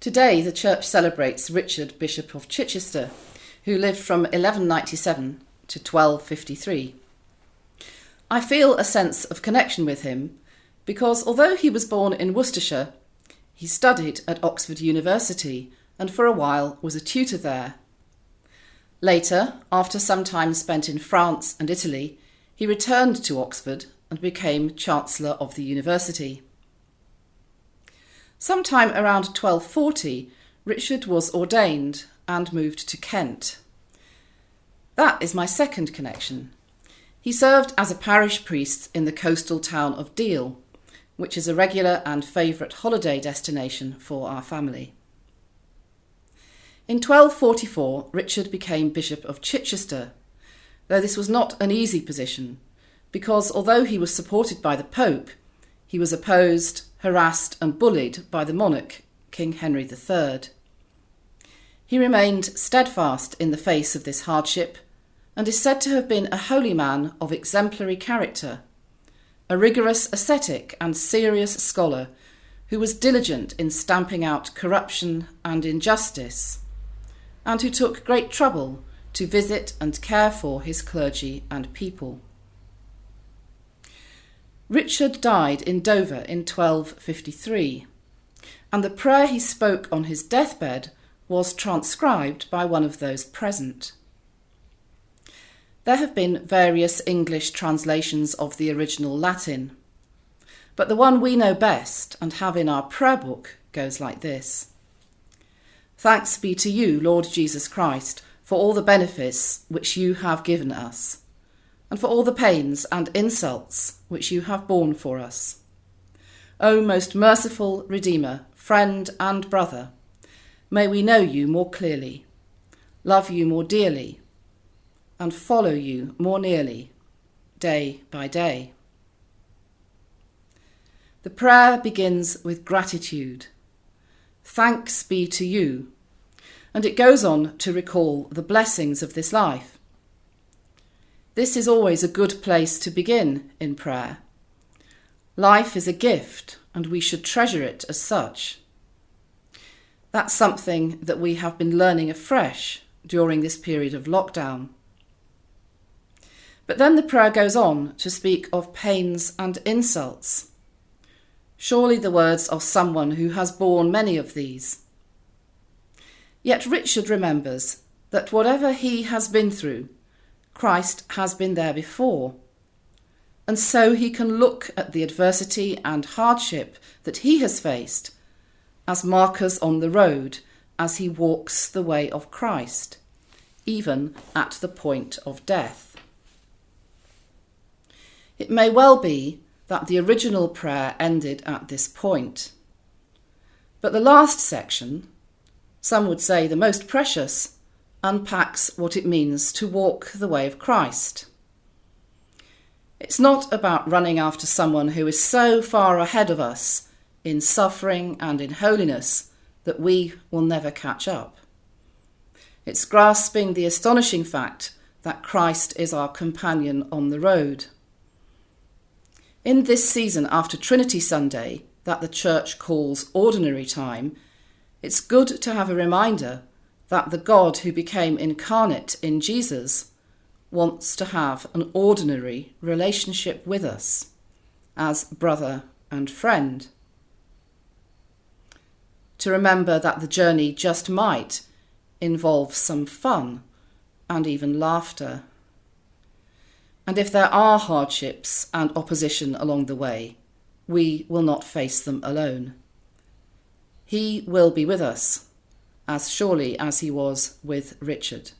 Today the church celebrates Richard, Bishop of Chichester, who lived from 1197 to 1253. I feel a sense of connection with him because although he was born in Worcestershire, he studied at Oxford University and for a while was a tutor there. Later, after some time spent in France and Italy, he returned to Oxford and became Chancellor of the University. Sometime around 1240, Richard was ordained and moved to Kent. That is my second connection. He served as a parish priest in the coastal town of Deal, which is a regular and favourite holiday destination for our family. In 1244, Richard became Bishop of Chichester, though this was not an easy position, because although he was supported by the Pope, he was opposed, harassed and bullied by the monarch, King Henry III. He remained steadfast in the face of this hardship and is said to have been a holy man of exemplary character, a rigorous ascetic and serious scholar who was diligent in stamping out corruption and injustice, and who took great trouble to visit and care for his clergy and people. Richard died in Dover in 1253, and the prayer he spoke on his deathbed was transcribed by one of those present. There have been various English translations of the original Latin, but the one we know best and have in our prayer book goes like this. Thanks be to you, Lord Jesus Christ, for all the benefits which you have given us, and for all the pains and insults which you have borne for us. O most merciful Redeemer, friend and brother, may we know you more clearly, love you more dearly, and follow you more nearly, day by day. The prayer begins with gratitude. Thanks be to you, and it goes on to recall the blessings of this life. This is always a good place to begin in prayer. Life is a gift, and we should treasure it as such. That's something that we have been learning afresh during this period of lockdown. But then the prayer goes on to speak of pains and insults. Surely the words of someone who has borne many of these. Yet Richard remembers that whatever he has been through, Christ has been there before, and so he can look at the adversity and hardship that he has faced as markers on the road as he walks the way of Christ, even at the point of death. It may well be that the original prayer ended at this point, but the last section, some would say the most precious, unpacks what it means to walk the way of Christ. It's not about running after someone who is so far ahead of us in suffering and in holiness that we will never catch up. It's grasping the astonishing fact that Christ is our companion on the road. In this season after Trinity Sunday, that the Church calls ordinary time, it's good to have a reminder that the God who became incarnate in Jesus wants to have an ordinary relationship with us as brother and friend. To remember that the journey just might involve some fun and even laughter. And if there are hardships and opposition along the way, we will not face them alone. He will be with us, as surely as he was with Richard.